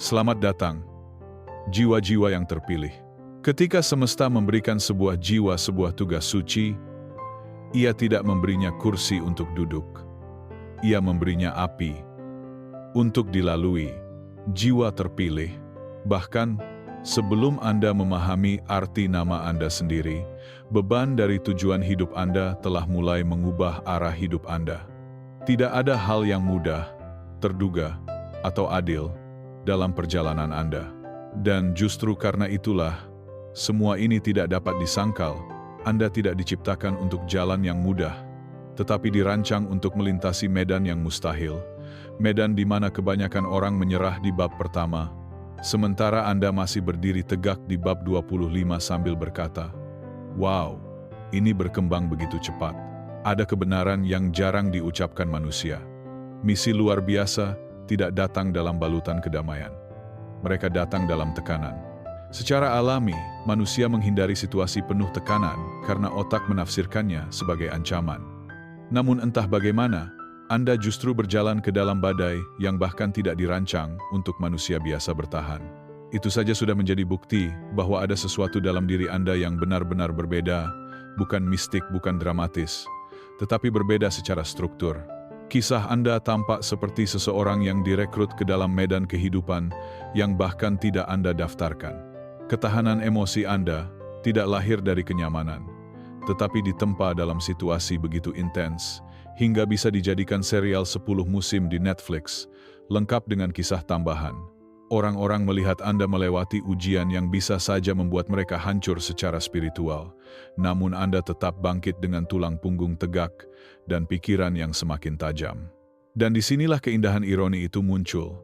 Selamat datang, jiwa-jiwa yang terpilih. Ketika semesta memberikan sebuah jiwa sebuah tugas suci, ia tidak memberinya kursi untuk duduk. Ia memberinya api untuk dilalui. Jiwa terpilih, bahkan sebelum Anda memahami arti nama Anda sendiri, beban dari tujuan hidup Anda telah mulai mengubah arah hidup Anda. Tidak ada hal yang mudah, terduga, atau adil dalam perjalanan Anda. Dan justru karena itulah, semua ini tidak dapat disangkal. Anda tidak diciptakan untuk jalan yang mudah, tetapi dirancang untuk melintasi medan yang mustahil. Medan di mana kebanyakan orang menyerah di bab pertama, sementara Anda masih berdiri tegak di bab 25 sambil berkata, "Wow, ini berkembang begitu cepat." Ada kebenaran yang jarang diucapkan manusia. Misi luar biasa tidak datang dalam balutan kedamaian. Mereka datang dalam tekanan. Secara alami, manusia menghindari situasi penuh tekanan karena otak menafsirkannya sebagai ancaman. Namun entah bagaimana, Anda justru berjalan ke dalam badai yang bahkan tidak dirancang untuk manusia biasa bertahan. Itu saja sudah menjadi bukti bahwa ada sesuatu dalam diri Anda yang benar-benar berbeda, bukan mistik, bukan dramatis, tetapi berbeda secara struktur. Kisah Anda tampak seperti seseorang yang direkrut ke dalam medan kehidupan yang bahkan tidak Anda daftarkan. Ketahanan emosi Anda tidak lahir dari kenyamanan, tetapi ditempa dalam situasi begitu intens, hingga bisa dijadikan serial 10 musim di Netflix, lengkap dengan kisah tambahan. Orang-orang melihat Anda melewati ujian yang bisa saja membuat mereka hancur secara spiritual, namun Anda tetap bangkit dengan tulang punggung tegak dan pikiran yang semakin tajam. Dan disinilah keindahan ironi itu muncul.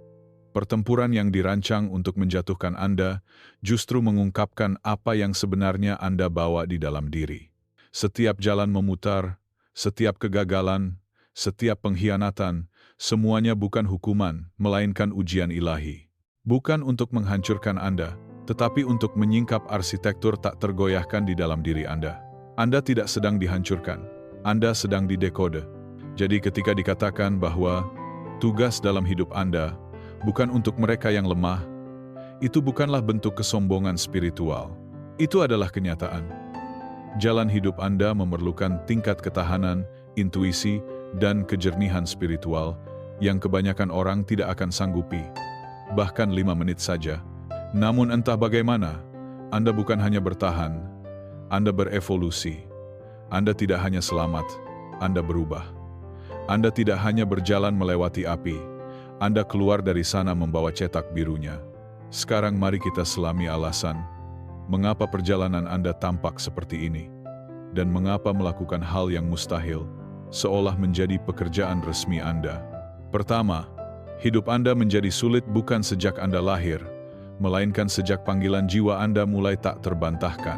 Pertempuran yang dirancang untuk menjatuhkan Anda justru mengungkapkan apa yang sebenarnya Anda bawa di dalam diri. Setiap jalan memutar, setiap kegagalan, setiap pengkhianatan, semuanya bukan hukuman, melainkan ujian ilahi. Bukan untuk menghancurkan Anda, tetapi untuk menyingkap arsitektur tak tergoyahkan di dalam diri Anda. Anda tidak sedang dihancurkan, Anda sedang didekode. Jadi ketika dikatakan bahwa tugas dalam hidup Anda bukan untuk mereka yang lemah, itu bukanlah bentuk kesombongan spiritual. Itu adalah kenyataan. Jalan hidup Anda memerlukan tingkat ketahanan, intuisi, dan kejernihan spiritual yang kebanyakan orang tidak akan sanggupi. Bahkan 5 menit saja. Namun entah bagaimana, Anda bukan hanya bertahan, Anda berevolusi. Anda tidak hanya selamat, Anda berubah. Anda tidak hanya berjalan melewati api, Anda keluar dari sana membawa cetak birunya. Sekarang mari kita selami alasan, mengapa perjalanan Anda tampak seperti ini, dan mengapa melakukan hal yang mustahil, seolah menjadi pekerjaan resmi Anda. Pertama, hidup Anda menjadi sulit bukan sejak Anda lahir, melainkan sejak panggilan jiwa Anda mulai tak terbantahkan.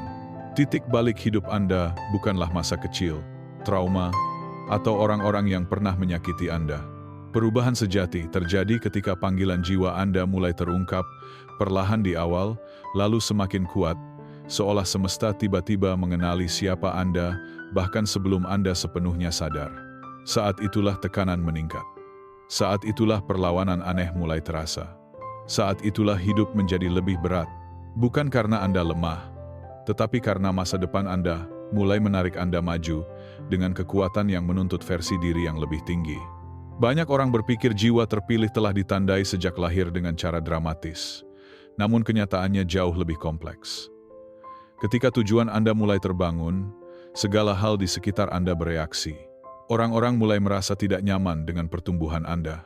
Titik balik hidup Anda bukanlah masa kecil, trauma, atau orang-orang yang pernah menyakiti Anda. Perubahan sejati terjadi ketika panggilan jiwa Anda mulai terungkap, perlahan di awal, lalu semakin kuat, seolah semesta tiba-tiba mengenali siapa Anda, bahkan sebelum Anda sepenuhnya sadar. Saat itulah tekanan meningkat. Saat itulah perlawanan aneh mulai terasa. Saat itulah hidup menjadi lebih berat. Bukan karena Anda lemah, tetapi karena masa depan Anda mulai menarik Anda maju dengan kekuatan yang menuntut versi diri yang lebih tinggi. Banyak orang berpikir jiwa terpilih telah ditandai sejak lahir dengan cara dramatis. Namun kenyataannya jauh lebih kompleks. Ketika tujuan Anda mulai terbangun, segala hal di sekitar Anda bereaksi. Orang-orang mulai merasa tidak nyaman dengan pertumbuhan Anda.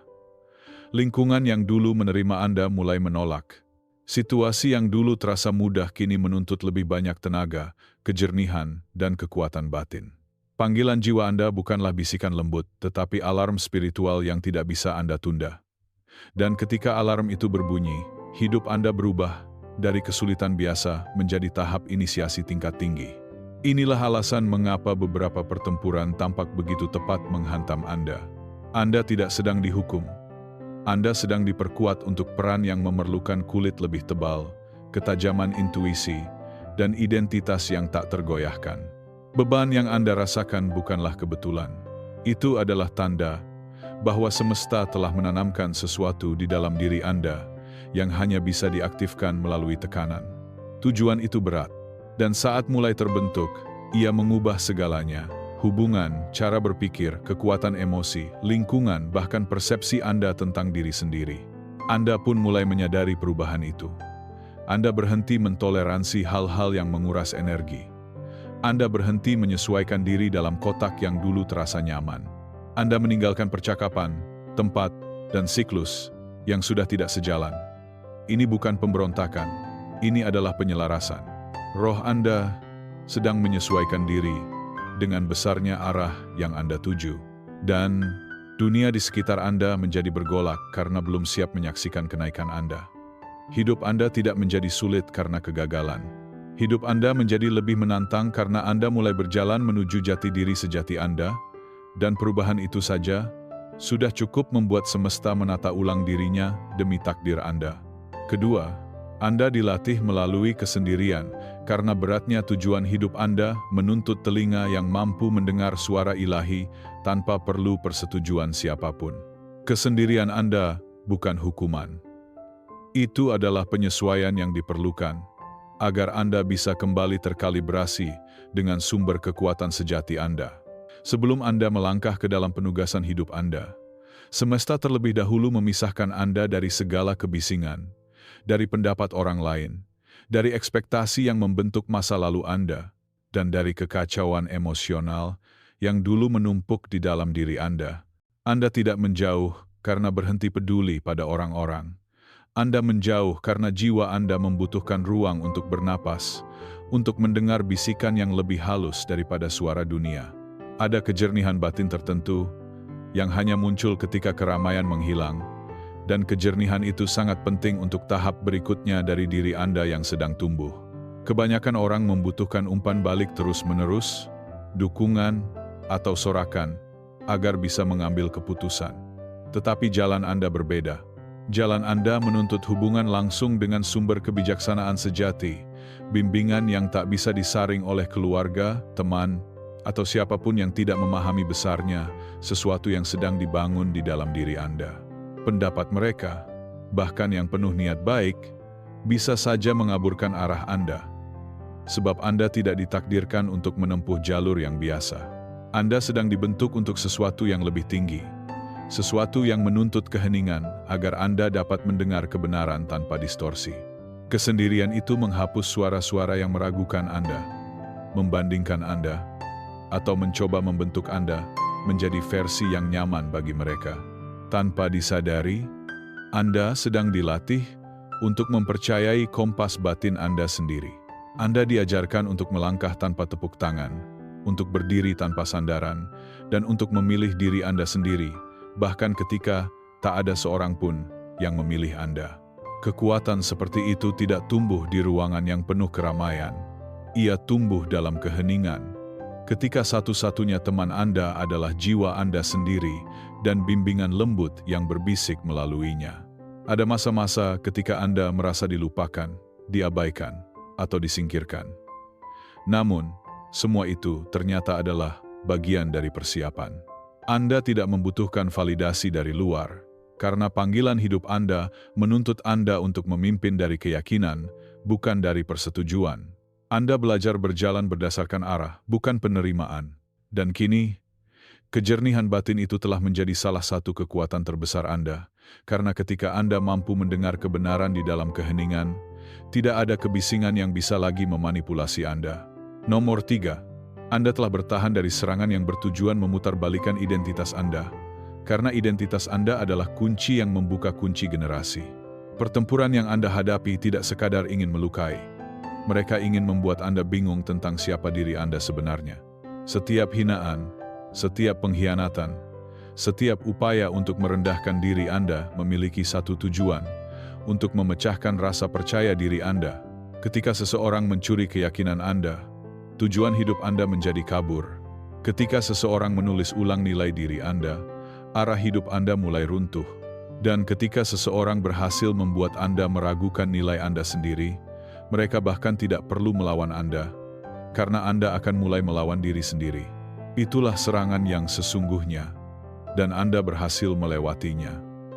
Lingkungan yang dulu menerima Anda mulai menolak. Situasi yang dulu terasa mudah kini menuntut lebih banyak tenaga, kejernihan, dan kekuatan batin. Panggilan jiwa Anda bukanlah bisikan lembut, tetapi alarm spiritual yang tidak bisa Anda tunda. Dan ketika alarm itu berbunyi, hidup Anda berubah dari kesulitan biasa menjadi tahap inisiasi tingkat tinggi. Inilah alasan mengapa beberapa pertempuran tampak begitu tepat menghantam Anda. Anda tidak sedang dihukum. Anda sedang diperkuat untuk peran yang memerlukan kulit lebih tebal, ketajaman intuisi, dan identitas yang tak tergoyahkan. Beban yang Anda rasakan bukanlah kebetulan. Itu adalah tanda bahwa semesta telah menanamkan sesuatu di dalam diri Anda yang hanya bisa diaktifkan melalui tekanan. Tujuan itu berat, dan saat mulai terbentuk, ia mengubah segalanya. Hubungan, cara berpikir, kekuatan emosi, lingkungan, bahkan persepsi Anda tentang diri sendiri. Anda pun mulai menyadari perubahan itu. Anda berhenti mentoleransi hal-hal yang menguras energi. Anda berhenti menyesuaikan diri dalam kotak yang dulu terasa nyaman. Anda meninggalkan percakapan, tempat, dan siklus yang sudah tidak sejalan. Ini bukan pemberontakan, ini adalah penyelarasan. Roh Anda sedang menyesuaikan diri dengan besarnya arah yang Anda tuju. Dan dunia di sekitar Anda menjadi bergolak karena belum siap menyaksikan kenaikan Anda. Hidup Anda tidak menjadi sulit karena kegagalan. Hidup Anda menjadi lebih menantang karena Anda mulai berjalan menuju jati diri sejati Anda, dan perubahan itu saja sudah cukup membuat semesta menata ulang dirinya demi takdir Anda. Kedua, Anda dilatih melalui kesendirian karena beratnya tujuan hidup Anda menuntut telinga yang mampu mendengar suara ilahi tanpa perlu persetujuan siapapun. Kesendirian Anda bukan hukuman. Itu adalah penyesuaian yang diperlukan agar Anda bisa kembali terkalibrasi dengan sumber kekuatan sejati Anda. Sebelum Anda melangkah ke dalam penugasan hidup Anda, semesta terlebih dahulu memisahkan Anda dari segala kebisingan, dari pendapat orang lain, dari ekspektasi yang membentuk masa lalu Anda, dan dari kekacauan emosional yang dulu menumpuk di dalam diri Anda. Anda tidak menjauh karena berhenti peduli pada orang-orang. Anda menjauh karena jiwa Anda membutuhkan ruang untuk bernapas, untuk mendengar bisikan yang lebih halus daripada suara dunia. Ada kejernihan batin tertentu yang hanya muncul ketika keramaian menghilang, dan kejernihan itu sangat penting untuk tahap berikutnya dari diri Anda yang sedang tumbuh. Kebanyakan orang membutuhkan umpan balik terus-menerus, dukungan, atau sorakan, agar bisa mengambil keputusan. Tetapi jalan Anda berbeda. Jalan Anda menuntut hubungan langsung dengan sumber kebijaksanaan sejati, bimbingan yang tak bisa disaring oleh keluarga, teman, atau siapapun yang tidak memahami besarnya sesuatu yang sedang dibangun di dalam diri Anda. Pendapat mereka, bahkan yang penuh niat baik, bisa saja mengaburkan arah Anda. Sebab Anda tidak ditakdirkan untuk menempuh jalur yang biasa. Anda sedang dibentuk untuk sesuatu yang lebih tinggi. Sesuatu yang menuntut keheningan agar Anda dapat mendengar kebenaran tanpa distorsi. Kesendirian itu menghapus suara-suara yang meragukan Anda, membandingkan Anda, atau mencoba membentuk Anda menjadi versi yang nyaman bagi mereka. Tanpa disadari, Anda sedang dilatih untuk mempercayai kompas batin Anda sendiri. Anda diajarkan untuk melangkah tanpa tepuk tangan, untuk berdiri tanpa sandaran, dan untuk memilih diri Anda sendiri, bahkan ketika tak ada seorang pun yang memilih Anda. Kekuatan seperti itu tidak tumbuh di ruangan yang penuh keramaian. Ia tumbuh dalam keheningan. Ketika satu-satunya teman Anda adalah jiwa Anda sendiri dan bimbingan lembut yang berbisik melaluinya. Ada masa-masa ketika Anda merasa dilupakan, diabaikan, atau disingkirkan. Namun, semua itu ternyata adalah bagian dari persiapan. Anda tidak membutuhkan validasi dari luar, karena panggilan hidup Anda menuntut Anda untuk memimpin dari keyakinan, bukan dari persetujuan. Anda belajar berjalan berdasarkan arah, bukan penerimaan. Dan kini, kejernihan batin itu telah menjadi salah satu kekuatan terbesar Anda, karena ketika Anda mampu mendengar kebenaran di dalam keheningan, tidak ada kebisingan yang bisa lagi memanipulasi Anda. Nomor 3. Anda telah bertahan dari serangan yang bertujuan memutarbalikkan identitas Anda, karena identitas Anda adalah kunci yang membuka kunci generasi. Pertempuran yang Anda hadapi tidak sekadar ingin melukai. Mereka ingin membuat Anda bingung tentang siapa diri Anda sebenarnya. Setiap hinaan, setiap pengkhianatan, setiap upaya untuk merendahkan diri Anda memiliki satu tujuan, untuk memecahkan rasa percaya diri Anda. Ketika seseorang mencuri keyakinan Anda, tujuan hidup Anda menjadi kabur. Ketika seseorang menulis ulang nilai diri Anda, arah hidup Anda mulai runtuh. Dan ketika seseorang berhasil membuat Anda meragukan nilai Anda sendiri, mereka bahkan tidak perlu melawan Anda, karena Anda akan mulai melawan diri sendiri. Itulah serangan yang sesungguhnya, dan Anda berhasil melewatinya.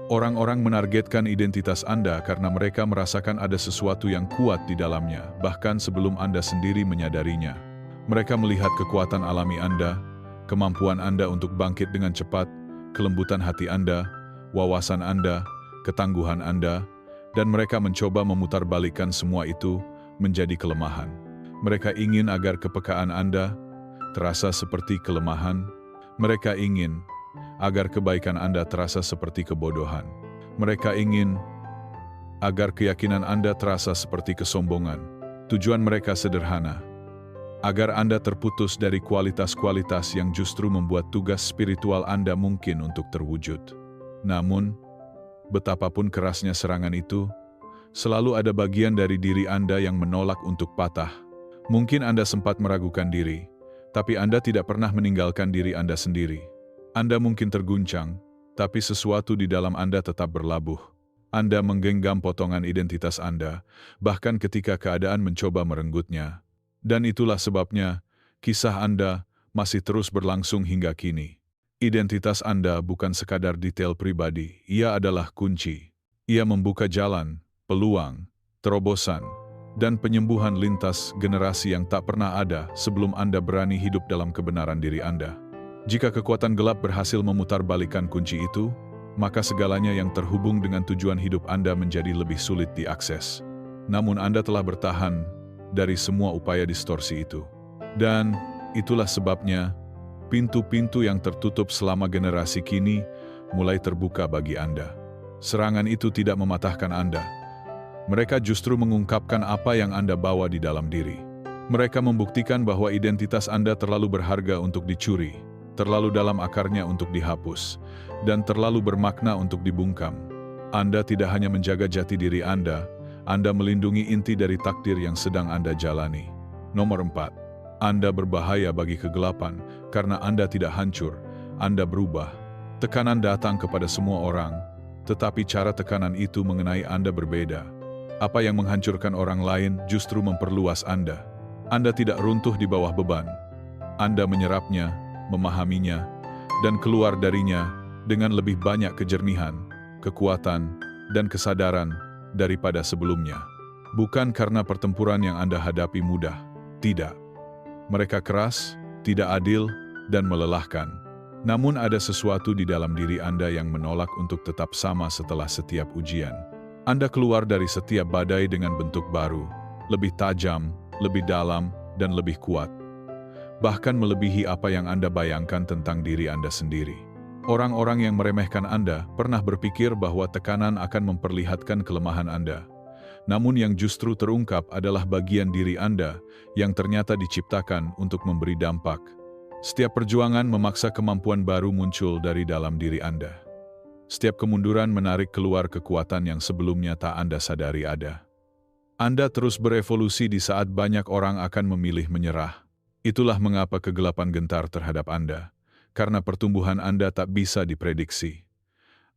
Orang-orang menargetkan identitas Anda karena mereka merasakan ada sesuatu yang kuat di dalamnya, bahkan sebelum Anda sendiri menyadarinya. Mereka melihat kekuatan alami Anda, kemampuan Anda untuk bangkit dengan cepat, kelembutan hati Anda, wawasan Anda, ketangguhan Anda, dan mereka mencoba memutarbalikkan semua itu menjadi kelemahan. Mereka ingin agar kepekaan Anda terasa seperti kelemahan. Mereka ingin agar kebaikan Anda terasa seperti kebodohan. Mereka ingin agar keyakinan Anda terasa seperti kesombongan. Tujuan mereka sederhana, agar Anda terputus dari kualitas-kualitas yang justru membuat tugas spiritual Anda mungkin untuk terwujud. Namun, betapapun kerasnya serangan itu, selalu ada bagian dari diri Anda yang menolak untuk patah. Mungkin Anda sempat meragukan diri, tapi Anda tidak pernah meninggalkan diri Anda sendiri. Anda mungkin terguncang, tapi sesuatu di dalam Anda tetap berlabuh. Anda menggenggam potongan identitas Anda, bahkan ketika keadaan mencoba merenggutnya. Dan itulah sebabnya, kisah Anda masih terus berlangsung hingga kini. Identitas Anda bukan sekadar detail pribadi, ia adalah kunci. Ia membuka jalan, peluang, terobosan, dan penyembuhan lintas generasi yang tak pernah ada sebelum Anda berani hidup dalam kebenaran diri Anda. Jika kekuatan gelap berhasil memutarbalikkan kunci itu, maka segalanya yang terhubung dengan tujuan hidup Anda menjadi lebih sulit diakses. Namun Anda telah bertahan dari semua upaya distorsi itu. Dan itulah sebabnya, pintu-pintu yang tertutup selama generasi kini mulai terbuka bagi Anda. Serangan itu tidak mematahkan Anda. Mereka justru mengungkapkan apa yang Anda bawa di dalam diri. Mereka membuktikan bahwa identitas Anda terlalu berharga untuk dicuri, terlalu dalam akarnya untuk dihapus, dan terlalu bermakna untuk dibungkam. Anda tidak hanya menjaga jati diri Anda melindungi inti dari takdir yang sedang Anda jalani. Nomor 4. Anda berbahaya bagi kegelapan karena Anda tidak hancur, Anda berubah. Tekanan datang kepada semua orang, tetapi cara tekanan itu mengenai Anda berbeda. Apa yang menghancurkan orang lain justru memperluas Anda. Anda tidak runtuh di bawah beban. Anda menyerapnya, memahaminya, dan keluar darinya dengan lebih banyak kejernihan, kekuatan, dan kesadaran daripada sebelumnya. Bukan karena pertempuran yang Anda hadapi mudah, tidak. Mereka keras, tidak adil, dan melelahkan. Namun ada sesuatu di dalam diri Anda yang menolak untuk tetap sama setelah setiap ujian. Anda keluar dari setiap badai dengan bentuk baru, lebih tajam, lebih dalam, dan lebih kuat. Bahkan melebihi apa yang Anda bayangkan tentang diri Anda sendiri. Orang-orang yang meremehkan Anda pernah berpikir bahwa tekanan akan memperlihatkan kelemahan Anda. Namun yang justru terungkap adalah bagian diri Anda yang ternyata diciptakan untuk memberi dampak. Setiap perjuangan memaksa kemampuan baru muncul dari dalam diri Anda. Setiap kemunduran menarik keluar kekuatan yang sebelumnya tak Anda sadari ada. Anda terus berevolusi di saat banyak orang akan memilih menyerah. Itulah mengapa kegelapan gentar terhadap Anda, karena pertumbuhan Anda tak bisa diprediksi.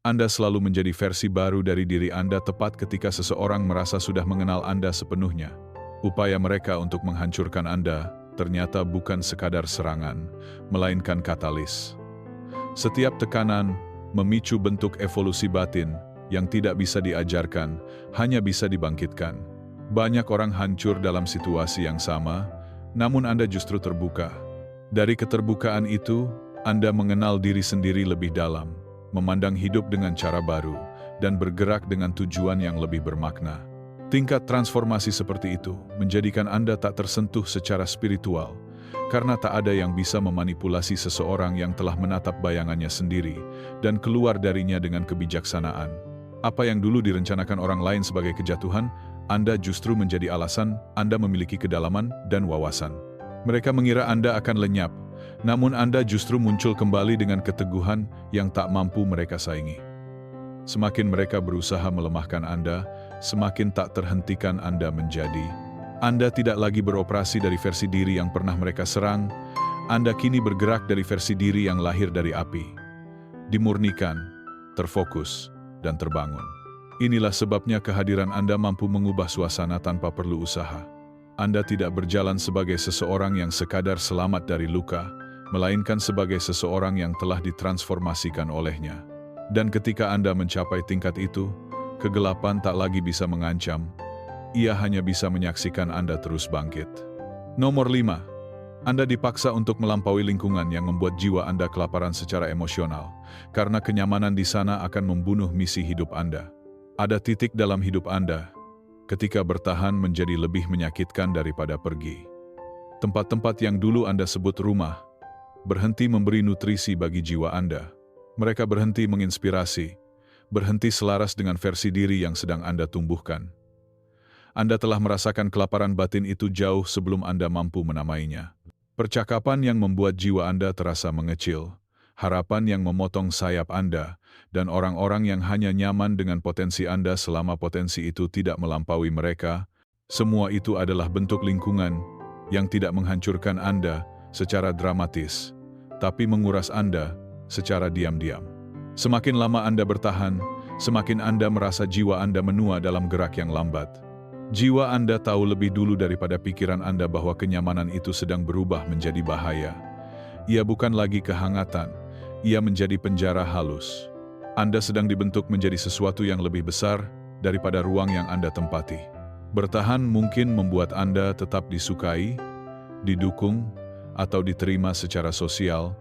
Anda selalu menjadi versi baru dari diri Anda tepat ketika seseorang merasa sudah mengenal Anda sepenuhnya. Upaya mereka untuk menghancurkan Anda ternyata bukan sekadar serangan, melainkan katalis. Setiap tekanan memicu bentuk evolusi batin yang tidak bisa diajarkan, hanya bisa dibangkitkan. Banyak orang hancur dalam situasi yang sama, namun Anda justru terbuka. Dari keterbukaan itu, Anda mengenal diri sendiri lebih dalam, memandang hidup dengan cara baru, dan bergerak dengan tujuan yang lebih bermakna. Tingkat transformasi seperti itu menjadikan Anda tak tersentuh secara spiritual, karena tak ada yang bisa memanipulasi seseorang yang telah menatap bayangannya sendiri dan keluar darinya dengan kebijaksanaan. Apa yang dulu direncanakan orang lain sebagai kejatuhan, Anda justru menjadi alasan Anda memiliki kedalaman dan wawasan. Mereka mengira Anda akan lenyap, namun Anda justru muncul kembali dengan keteguhan yang tak mampu mereka saingi. Semakin mereka berusaha melemahkan Anda, semakin tak terhentikan Anda menjadi. Anda tidak lagi beroperasi dari versi diri yang pernah mereka serang, Anda kini bergerak dari versi diri yang lahir dari api. Dimurnikan, terfokus, dan terbangun. Inilah sebabnya kehadiran Anda mampu mengubah suasana tanpa perlu usaha. Anda tidak berjalan sebagai seseorang yang sekadar selamat dari luka, melainkan sebagai seseorang yang telah ditransformasikan olehnya. Dan ketika Anda mencapai tingkat itu, kegelapan tak lagi bisa mengancam, ia hanya bisa menyaksikan Anda terus bangkit. Nomor 5. Anda dipaksa untuk melampaui lingkungan yang membuat jiwa Anda kelaparan secara emosional, karena kenyamanan di sana akan membunuh misi hidup Anda. Ada titik dalam hidup Anda, ketika bertahan menjadi lebih menyakitkan daripada pergi. Tempat-tempat yang dulu Anda sebut rumah, berhenti memberi nutrisi bagi jiwa Anda. Mereka berhenti menginspirasi, berhenti selaras dengan versi diri yang sedang Anda tumbuhkan. Anda telah merasakan kelaparan batin itu jauh sebelum Anda mampu menamainya. Percakapan yang membuat jiwa Anda terasa mengecil, harapan yang memotong sayap Anda, dan orang-orang yang hanya nyaman dengan potensi Anda selama potensi itu tidak melampaui mereka, semua itu adalah bentuk lingkungan yang tidak menghancurkan Anda secara dramatis, tapi menguras Anda secara diam-diam. Semakin lama Anda bertahan, semakin Anda merasa jiwa Anda menua dalam gerak yang lambat. Jiwa Anda tahu lebih dulu daripada pikiran Anda bahwa kenyamanan itu sedang berubah menjadi bahaya. Ia bukan lagi kehangatan, ia menjadi penjara halus. Anda sedang dibentuk menjadi sesuatu yang lebih besar daripada ruang yang Anda tempati. Bertahan mungkin membuat Anda tetap disukai, didukung, atau diterima secara sosial,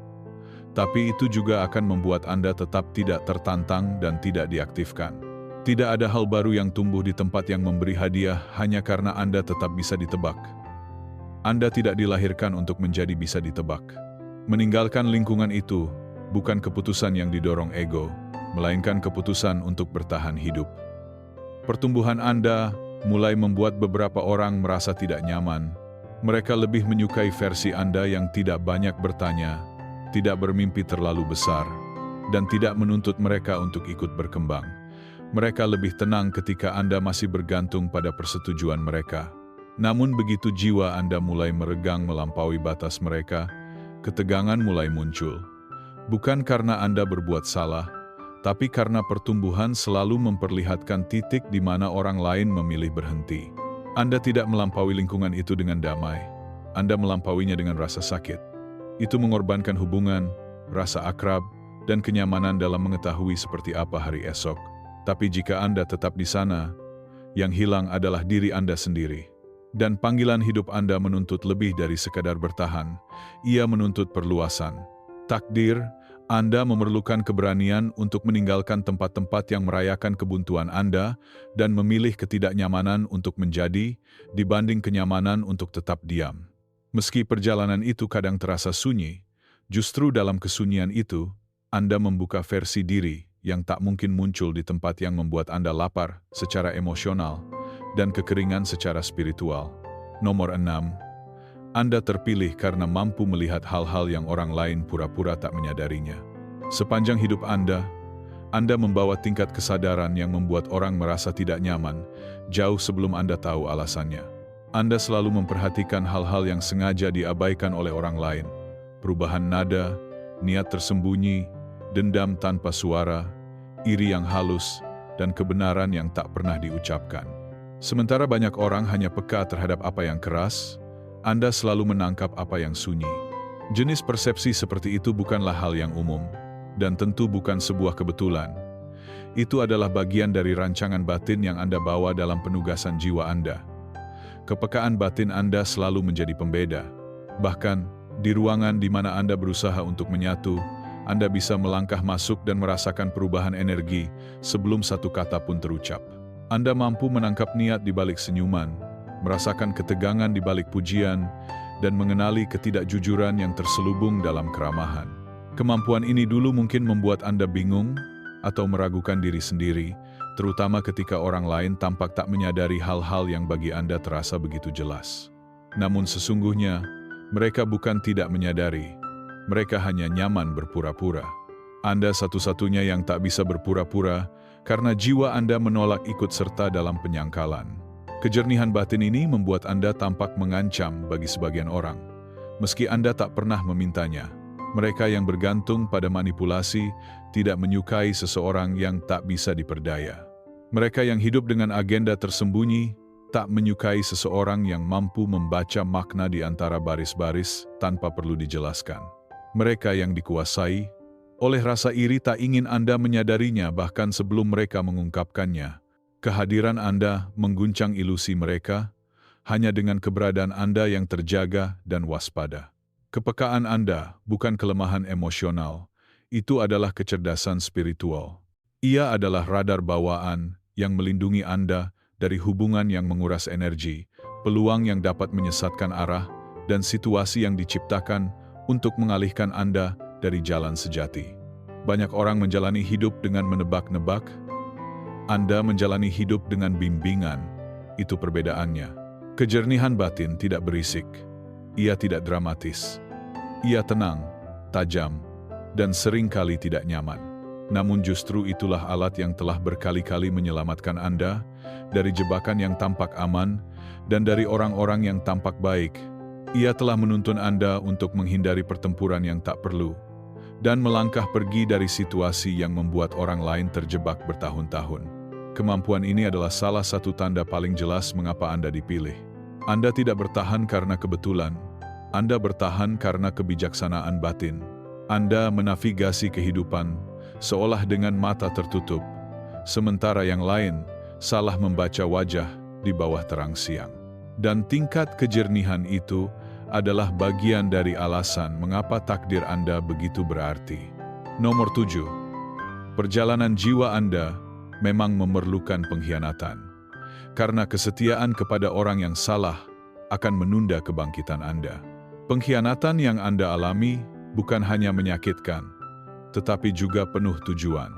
tapi itu juga akan membuat Anda tetap tidak tertantang dan tidak diaktifkan. Tidak ada hal baru yang tumbuh di tempat yang memberi hadiah hanya karena Anda tetap bisa ditebak. Anda tidak dilahirkan untuk menjadi bisa ditebak. Meninggalkan lingkungan itu bukan keputusan yang didorong ego, melainkan keputusan untuk bertahan hidup. Pertumbuhan Anda mulai membuat beberapa orang merasa tidak nyaman. Mereka lebih menyukai versi Anda yang tidak banyak bertanya, tidak bermimpi terlalu besar, dan tidak menuntut mereka untuk ikut berkembang. Mereka lebih tenang ketika Anda masih bergantung pada persetujuan mereka. Namun begitu jiwa Anda mulai meregang melampaui batas mereka, ketegangan mulai muncul. Bukan karena Anda berbuat salah, tapi karena pertumbuhan selalu memperlihatkan titik di mana orang lain memilih berhenti. Anda tidak melampaui lingkungan itu dengan damai. Anda melampauinya dengan rasa sakit. Itu mengorbankan hubungan, rasa akrab, dan kenyamanan dalam mengetahui seperti apa hari esok. Tapi jika Anda tetap di sana, yang hilang adalah diri Anda sendiri. Dan panggilan hidup Anda menuntut lebih dari sekadar bertahan. Ia menuntut perluasan. Takdir, Anda memerlukan keberanian untuk meninggalkan tempat-tempat yang merayakan kebuntuan Anda dan memilih ketidaknyamanan untuk menjadi, dibanding kenyamanan untuk tetap diam. Meski perjalanan itu kadang terasa sunyi, justru dalam kesunyian itu, Anda membuka versi diri yang tak mungkin muncul di tempat yang membuat Anda lapar secara emosional dan kekeringan secara spiritual. Nomor 6. Anda terpilih karena mampu melihat hal-hal yang orang lain pura-pura tak menyadarinya. Sepanjang hidup Anda membawa tingkat kesadaran yang membuat orang merasa tidak nyaman, jauh sebelum Anda tahu alasannya. Anda selalu memperhatikan hal-hal yang sengaja diabaikan oleh orang lain. Perubahan nada, niat tersembunyi, dendam tanpa suara, iri yang halus, dan kebenaran yang tak pernah diucapkan. Sementara banyak orang hanya peka terhadap apa yang keras, Anda selalu menangkap apa yang sunyi. Jenis persepsi seperti itu bukanlah hal yang umum, dan tentu bukan sebuah kebetulan. Itu adalah bagian dari rancangan batin yang Anda bawa dalam penugasan jiwa Anda. Kepekaan batin Anda selalu menjadi pembeda. Bahkan, di ruangan di mana Anda berusaha untuk menyatu, Anda bisa melangkah masuk dan merasakan perubahan energi sebelum satu kata pun terucap. Anda mampu menangkap niat di balik senyuman, merasakan ketegangan di balik pujian, dan mengenali ketidakjujuran yang terselubung dalam keramahan. Kemampuan ini dulu mungkin membuat Anda bingung atau meragukan diri sendiri, terutama ketika orang lain tampak tak menyadari hal-hal yang bagi Anda terasa begitu jelas. Namun sesungguhnya, mereka bukan tidak menyadari, mereka hanya nyaman berpura-pura. Anda satu-satunya yang tak bisa berpura-pura, karena jiwa Anda menolak ikut serta dalam penyangkalan. Kejernihan batin ini membuat Anda tampak mengancam bagi sebagian orang, meski Anda tak pernah memintanya. Mereka yang bergantung pada manipulasi tidak menyukai seseorang yang tak bisa diperdaya. Mereka yang hidup dengan agenda tersembunyi tak menyukai seseorang yang mampu membaca makna di antara baris-baris tanpa perlu dijelaskan. Mereka yang dikuasai Oleh rasa iri tak ingin Anda menyadarinya bahkan sebelum mereka mengungkapkannya. Kehadiran Anda mengguncang ilusi mereka, hanya dengan keberadaan Anda yang terjaga dan waspada. Kepekaan Anda bukan kelemahan emosional, itu adalah kecerdasan spiritual. Ia adalah radar bawaan yang melindungi Anda dari hubungan yang menguras energi, peluang yang dapat menyesatkan arah, dan situasi yang diciptakan untuk mengalihkan Anda dari jalan sejati. Banyak orang menjalani hidup dengan menebak-nebak. Anda menjalani hidup dengan bimbingan. Itu perbedaannya. Kejernihan batin tidak berisik. Ia tidak dramatis. Ia tenang, tajam, dan seringkali tidak nyaman. Namun justru itulah alat yang telah berkali-kali menyelamatkan Anda dari jebakan yang tampak aman dan dari orang-orang yang tampak baik. Ia telah menuntun Anda untuk menghindari pertempuran yang tak perlu dan melangkah pergi dari situasi yang membuat orang lain terjebak bertahun-tahun. Kemampuan ini adalah salah satu tanda paling jelas mengapa Anda dipilih. Anda tidak bertahan karena kebetulan. Anda bertahan karena kebijaksanaan batin. Anda menavigasi kehidupan seolah dengan mata tertutup, sementara yang lain salah membaca wajah di bawah terang siang. Dan tingkat kejernihan itu adalah bagian dari alasan mengapa takdir Anda begitu berarti. Nomor 7. Perjalanan jiwa Anda memang memerlukan pengkhianatan. Karena kesetiaan kepada orang yang salah akan menunda kebangkitan Anda. Pengkhianatan yang Anda alami bukan hanya menyakitkan, tetapi juga penuh tujuan.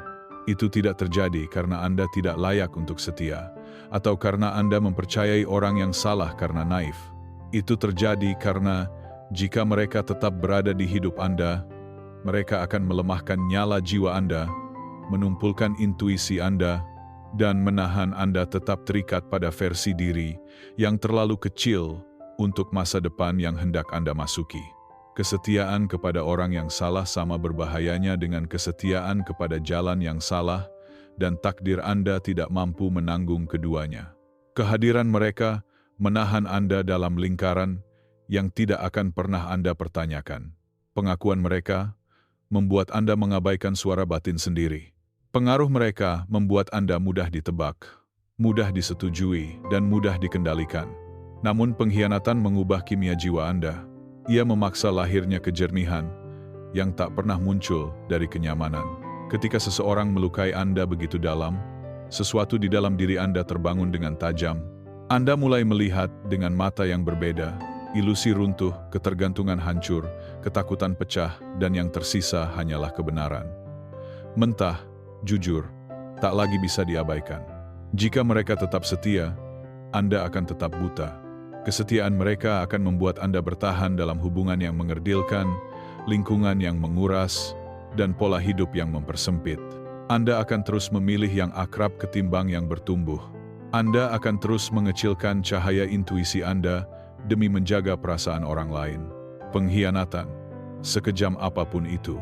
Itu tidak terjadi karena Anda tidak layak untuk setia, atau karena Anda mempercayai orang yang salah karena naif. Itu terjadi karena jika mereka tetap berada di hidup Anda, mereka akan melemahkan nyala jiwa Anda, menumpulkan intuisi Anda, dan menahan Anda tetap terikat pada versi diri yang terlalu kecil untuk masa depan yang hendak Anda masuki. Kesetiaan kepada orang yang salah sama berbahayanya dengan kesetiaan kepada jalan yang salah, dan takdir Anda tidak mampu menanggung keduanya. Kehadiran mereka menahan Anda dalam lingkaran yang tidak akan pernah Anda pertanyakan. Pengakuan mereka membuat Anda mengabaikan suara batin sendiri. Pengaruh mereka membuat Anda mudah ditebak, mudah disetujui, dan mudah dikendalikan. Namun pengkhianatan mengubah kimia jiwa Anda. Ia memaksa lahirnya kejernihan yang tak pernah muncul dari kenyamanan. Ketika seseorang melukai Anda begitu dalam, sesuatu di dalam diri Anda terbangun dengan tajam. Anda mulai melihat dengan mata yang berbeda, ilusi runtuh, ketergantungan hancur, ketakutan pecah, dan yang tersisa hanyalah kebenaran. Mentah, jujur, tak lagi bisa diabaikan. Jika mereka tetap setia, Anda akan tetap buta. Kesetiaan mereka akan membuat Anda bertahan dalam hubungan yang mengerdilkan, lingkungan yang menguras, dan pola hidup yang mempersempit. Anda akan terus memilih yang akrab ketimbang yang bertumbuh. Anda akan terus mengecilkan cahaya intuisi Anda demi menjaga perasaan orang lain. Pengkhianatan, sekejam apapun itu,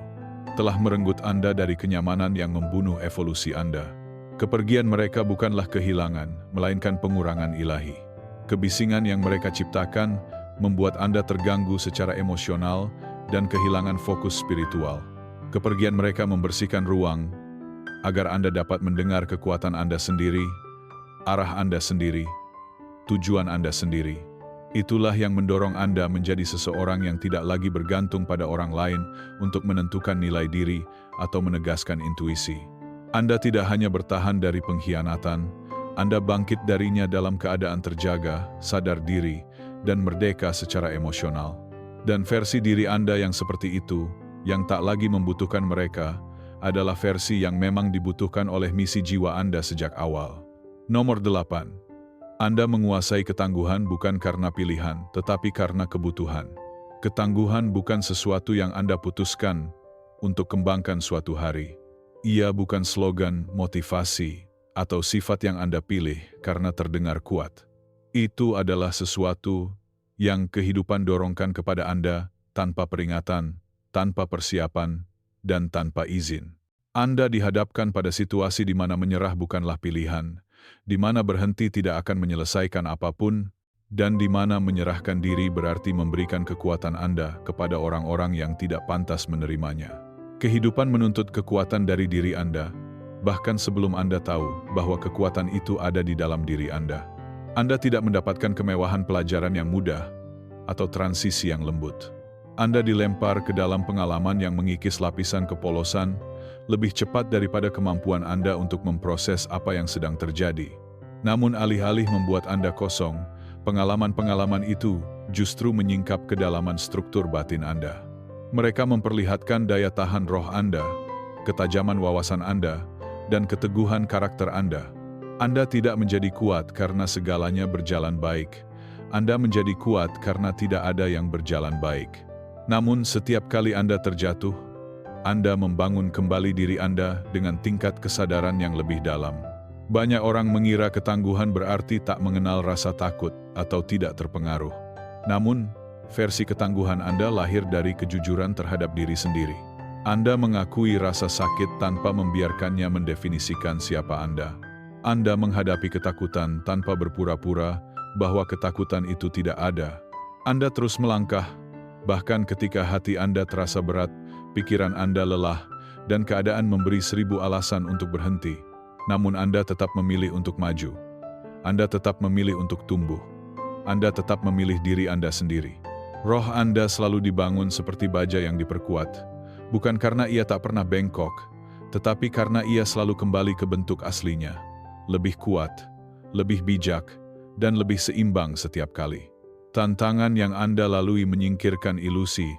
telah merenggut Anda dari kenyamanan yang membunuh evolusi Anda. Kepergian mereka bukanlah kehilangan, melainkan pengurangan ilahi. Kebisingan yang mereka ciptakan membuat Anda terganggu secara emosional dan kehilangan fokus spiritual. Kepergian mereka membersihkan ruang agar Anda dapat mendengar kekuatan Anda sendiri, arah Anda sendiri, tujuan Anda sendiri. Itulah yang mendorong Anda menjadi seseorang yang tidak lagi bergantung pada orang lain untuk menentukan nilai diri atau menegaskan intuisi. Anda tidak hanya bertahan dari pengkhianatan, Anda bangkit darinya dalam keadaan terjaga, sadar diri, dan merdeka secara emosional. Dan versi diri Anda yang seperti itu, yang tak lagi membutuhkan mereka, adalah versi yang memang dibutuhkan oleh misi jiwa Anda sejak awal. Nomor 8. Anda menguasai ketangguhan bukan karena pilihan, tetapi karena kebutuhan. Ketangguhan bukan sesuatu yang Anda putuskan untuk kembangkan suatu hari. Ia bukan slogan, motivasi, atau sifat yang Anda pilih karena terdengar kuat. Itu adalah sesuatu yang kehidupan dorongkan kepada Anda tanpa peringatan, tanpa persiapan, dan tanpa izin. Anda dihadapkan pada situasi di mana menyerah bukanlah pilihan, di mana berhenti tidak akan menyelesaikan apapun, dan di mana menyerahkan diri berarti memberikan kekuatan Anda kepada orang-orang yang tidak pantas menerimanya. Kehidupan menuntut kekuatan dari diri Anda, bahkan sebelum Anda tahu bahwa kekuatan itu ada di dalam diri Anda. Anda tidak mendapatkan kemewahan pelajaran yang mudah atau transisi yang lembut. Anda dilempar ke dalam pengalaman yang mengikis lapisan kepolosan lebih cepat daripada kemampuan Anda untuk memproses apa yang sedang terjadi. Namun alih-alih membuat Anda kosong, pengalaman-pengalaman itu justru menyingkap kedalaman struktur batin Anda. Mereka memperlihatkan daya tahan roh Anda, ketajaman wawasan Anda, dan keteguhan karakter Anda. Anda tidak menjadi kuat karena segalanya berjalan baik. Anda menjadi kuat karena tidak ada yang berjalan baik. Namun setiap kali Anda terjatuh, Anda membangun kembali diri Anda dengan tingkat kesadaran yang lebih dalam. Banyak orang mengira ketangguhan berarti tak mengenal rasa takut atau tidak terpengaruh. Namun, versi ketangguhan Anda lahir dari kejujuran terhadap diri sendiri. Anda mengakui rasa sakit tanpa membiarkannya mendefinisikan siapa Anda. Anda menghadapi ketakutan tanpa berpura-pura bahwa ketakutan itu tidak ada. Anda terus melangkah, bahkan ketika hati Anda terasa berat, pikiran Anda lelah, dan keadaan memberi 1000 alasan untuk berhenti. Namun Anda tetap memilih untuk maju. Anda tetap memilih untuk tumbuh. Anda tetap memilih diri Anda sendiri. Roh Anda selalu dibangun seperti baja yang diperkuat, bukan karena ia tak pernah bengkok, tetapi karena ia selalu kembali ke bentuk aslinya, lebih kuat, lebih bijak, dan lebih seimbang setiap kali. Tantangan yang Anda lalui menyingkirkan ilusi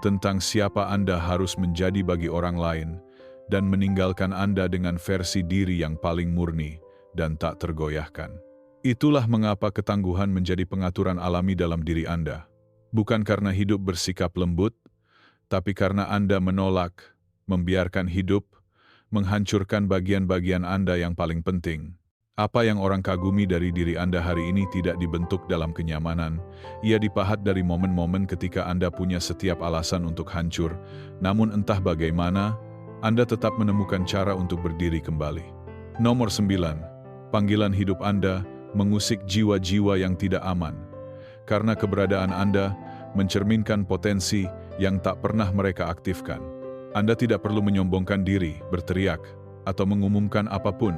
tentang siapa Anda harus menjadi bagi orang lain, dan meninggalkan Anda dengan versi diri yang paling murni dan tak tergoyahkan. Itulah mengapa ketangguhan menjadi pengaturan alami dalam diri Anda. Bukan karena hidup bersikap lembut, tapi karena Anda menolak, membiarkan hidup, menghancurkan bagian-bagian Anda yang paling penting. Apa yang orang kagumi dari diri Anda hari ini tidak dibentuk dalam kenyamanan, ia dipahat dari momen-momen ketika Anda punya setiap alasan untuk hancur, namun entah bagaimana, Anda tetap menemukan cara untuk berdiri kembali. Nomor 9. Panggilan hidup Anda mengusik jiwa-jiwa yang tidak aman. Karena keberadaan Anda mencerminkan potensi yang tak pernah mereka aktifkan. Anda tidak perlu menyombongkan diri, berteriak, atau mengumumkan apapun.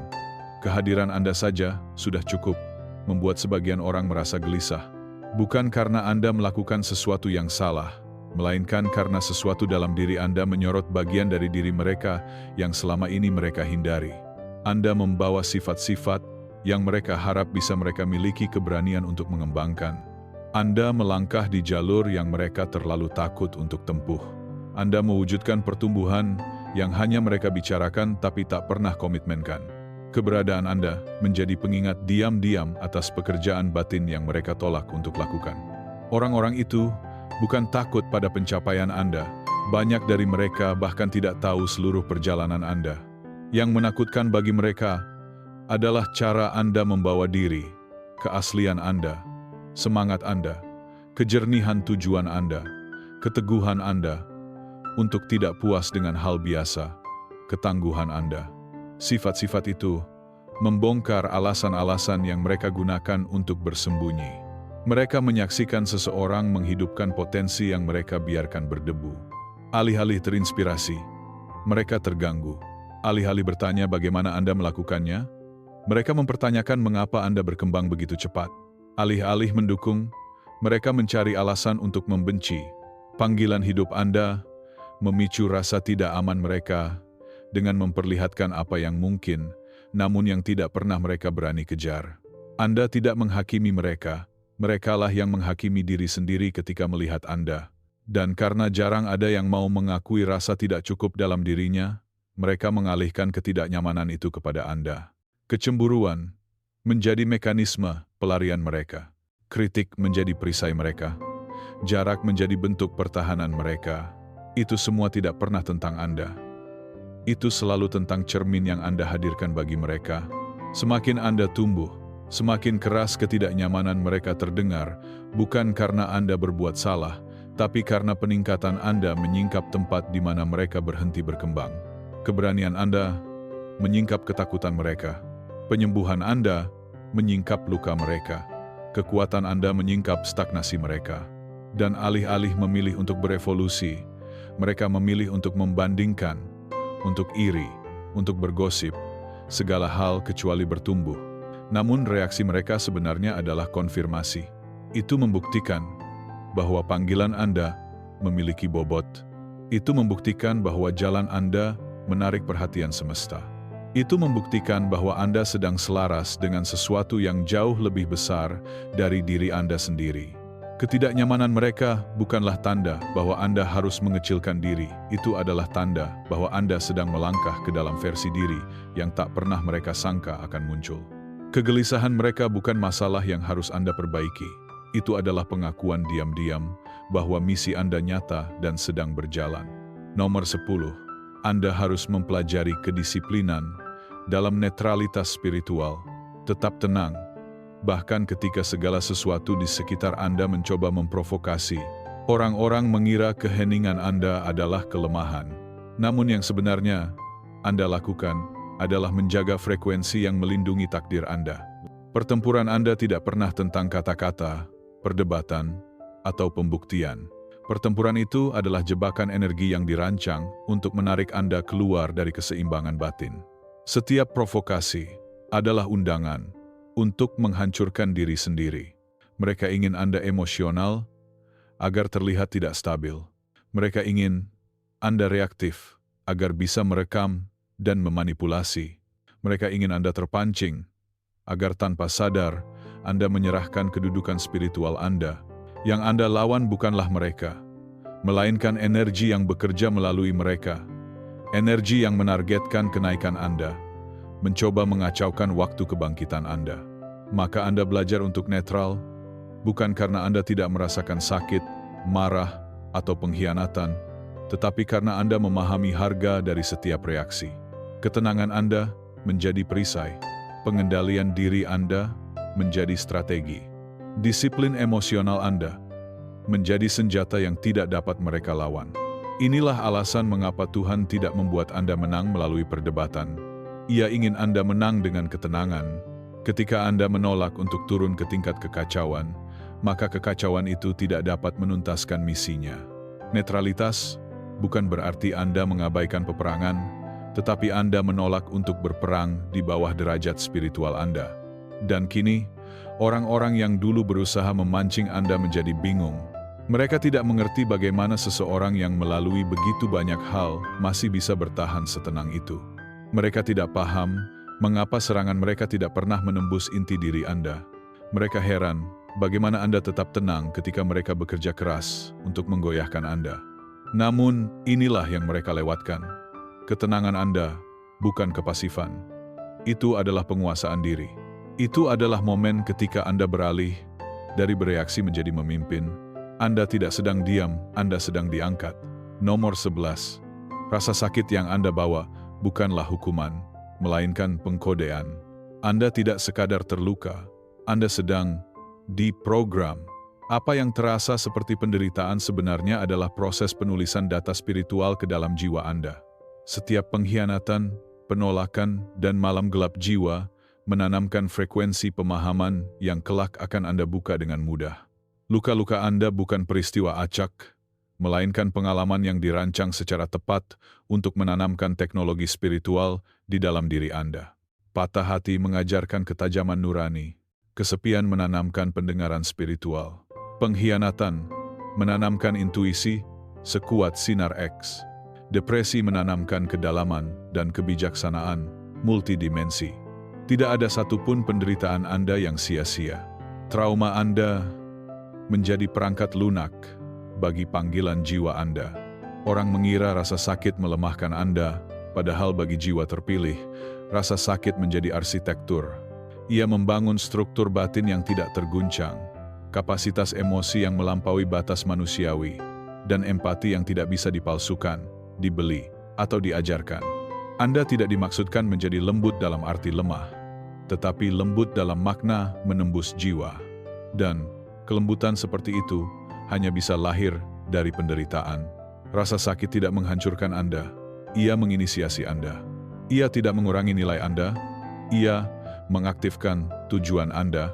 Kehadiran Anda saja sudah cukup membuat sebagian orang merasa gelisah. Bukan karena Anda melakukan sesuatu yang salah, melainkan karena sesuatu dalam diri Anda menyorot bagian dari diri mereka yang selama ini mereka hindari. Anda membawa sifat-sifat yang mereka harap bisa mereka miliki keberanian untuk mengembangkan. Anda melangkah di jalur yang mereka terlalu takut untuk tempuh. Anda mewujudkan pertumbuhan yang hanya mereka bicarakan tapi tak pernah komitmenkan. Keberadaan Anda menjadi pengingat diam-diam atas pekerjaan batin yang mereka tolak untuk lakukan. Orang-orang itu bukan takut pada pencapaian Anda, banyak dari mereka bahkan tidak tahu seluruh perjalanan Anda. Yang menakutkan bagi mereka adalah cara Anda membawa diri, keaslian Anda, semangat Anda, kejernihan tujuan Anda, keteguhan Anda, untuk tidak puas dengan hal biasa, ketangguhan Anda. Sifat-sifat itu membongkar alasan-alasan yang mereka gunakan untuk bersembunyi. Mereka menyaksikan seseorang menghidupkan potensi yang mereka biarkan berdebu. Alih-alih terinspirasi, mereka terganggu. Alih-alih bertanya bagaimana Anda melakukannya, mereka mempertanyakan mengapa Anda berkembang begitu cepat. Alih-alih mendukung, mereka mencari alasan untuk membenci. Panggilan hidup Anda memicu rasa tidak aman mereka dengan memperlihatkan apa yang mungkin, namun yang tidak pernah mereka berani kejar. Anda tidak menghakimi mereka. Merekalah yang menghakimi diri sendiri ketika melihat Anda. Dan karena jarang ada yang mau mengakui rasa tidak cukup dalam dirinya, mereka mengalihkan ketidaknyamanan itu kepada Anda. Kecemburuan menjadi mekanisme pelarian mereka. Kritik menjadi perisai mereka. Jarak menjadi bentuk pertahanan mereka. Itu semua tidak pernah tentang Anda. Itu selalu tentang cermin yang Anda hadirkan bagi mereka. Semakin Anda tumbuh, semakin keras ketidaknyamanan mereka terdengar, bukan karena Anda berbuat salah, tapi karena peningkatan Anda menyingkap tempat di mana mereka berhenti berkembang. Keberanian Anda menyingkap ketakutan mereka. Penyembuhan Anda menyingkap luka mereka. Kekuatan Anda menyingkap stagnasi mereka. Dan alih-alih memilih untuk berevolusi, Mereka memilih untuk membandingkan, untuk iri, untuk bergosip, segala hal kecuali bertumbuh. Namun reaksi mereka sebenarnya adalah konfirmasi. Itu membuktikan bahwa panggilan Anda memiliki bobot. Itu membuktikan bahwa jalan Anda menarik perhatian semesta. Itu membuktikan bahwa Anda sedang selaras dengan sesuatu yang jauh lebih besar dari diri Anda sendiri. Ketidaknyamanan mereka bukanlah tanda bahwa Anda harus mengecilkan diri. Itu adalah tanda bahwa Anda sedang melangkah ke dalam versi diri yang tak pernah mereka sangka akan muncul. Kegelisahan mereka bukan masalah yang harus Anda perbaiki. Itu adalah pengakuan diam-diam bahwa misi Anda nyata dan sedang berjalan. Nomor 10. Anda harus mempelajari kedisiplinan dalam netralitas spiritual. Tetap tenang, bahkan ketika segala sesuatu di sekitar Anda mencoba memprovokasi. Orang-orang mengira keheningan Anda adalah kelemahan. Namun yang sebenarnya Anda lakukan adalah menjaga frekuensi yang melindungi takdir Anda. Pertempuran Anda tidak pernah tentang kata-kata, perdebatan, atau pembuktian. Pertempuran itu adalah jebakan energi yang dirancang untuk menarik Anda keluar dari keseimbangan batin. Setiap provokasi adalah undangan untuk menghancurkan diri sendiri. Mereka ingin Anda emosional agar terlihat tidak stabil. Mereka ingin Anda reaktif agar bisa merekam dan memanipulasi. Mereka ingin Anda terpancing agar tanpa sadar Anda menyerahkan kedudukan spiritual Anda. Yang Anda lawan bukanlah mereka, melainkan energi yang bekerja melalui mereka. Energi yang menargetkan kenaikan Anda, mencoba mengacaukan waktu kebangkitan Anda. Maka Anda belajar untuk netral, bukan karena Anda tidak merasakan sakit, marah, atau pengkhianatan, tetapi karena Anda memahami harga dari setiap reaksi. Ketenangan Anda menjadi perisai, pengendalian diri Anda menjadi strategi. Disiplin emosional Anda menjadi senjata yang tidak dapat mereka lawan. Inilah alasan mengapa Tuhan tidak membuat Anda menang melalui perdebatan. Ia ingin Anda menang dengan ketenangan. Ketika Anda menolak untuk turun ke tingkat kekacauan, maka kekacauan itu tidak dapat menuntaskan misinya. Netralitas bukan berarti Anda mengabaikan peperangan, tetapi Anda menolak untuk berperang di bawah derajat spiritual Anda. Dan kini, orang-orang yang dulu berusaha memancing Anda menjadi bingung. Mereka tidak mengerti bagaimana seseorang yang melalui begitu banyak hal masih bisa bertahan setenang itu. Mereka tidak paham mengapa serangan mereka tidak pernah menembus inti diri Anda. Mereka heran bagaimana Anda tetap tenang ketika mereka bekerja keras untuk menggoyahkan Anda. Namun, inilah yang mereka lewatkan. Ketenangan Anda bukan kepasifan. Itu adalah penguasaan diri. Itu adalah momen ketika Anda beralih dari bereaksi menjadi memimpin. Anda tidak sedang diam, Anda sedang diangkat. Nomor 11. Rasa sakit yang Anda bawa bukanlah hukuman, melainkan pengkodean. Anda tidak sekadar terluka, Anda sedang diprogram. Apa yang terasa seperti penderitaan sebenarnya adalah proses penulisan data spiritual ke dalam jiwa Anda. Setiap pengkhianatan, penolakan, dan malam gelap jiwa menanamkan frekuensi pemahaman yang kelak akan Anda buka dengan mudah. Luka-luka Anda bukan peristiwa acak, melainkan pengalaman yang dirancang secara tepat untuk menanamkan teknologi spiritual di dalam diri Anda. Patah hati mengajarkan ketajaman nurani, kesepian menanamkan pendengaran spiritual, pengkhianatan menanamkan intuisi sekuat sinar X, depresi menanamkan kedalaman dan kebijaksanaan multidimensi. Tidak ada satupun penderitaan Anda yang sia-sia. Trauma Anda menjadi perangkat lunak bagi panggilan jiwa Anda. Orang mengira rasa sakit melemahkan Anda, padahal bagi jiwa terpilih, rasa sakit menjadi arsitektur. Ia membangun struktur batin yang tidak terguncang, kapasitas emosi yang melampaui batas manusiawi, dan empati yang tidak bisa dipalsukan, dibeli, atau diajarkan. Anda tidak dimaksudkan menjadi lembut dalam arti lemah, tetapi lembut dalam makna menembus jiwa. Dan kelembutan seperti itu hanya bisa lahir dari penderitaan. Rasa sakit tidak menghancurkan Anda, ia menginisiasi Anda. Ia tidak mengurangi nilai Anda, ia mengaktifkan tujuan Anda.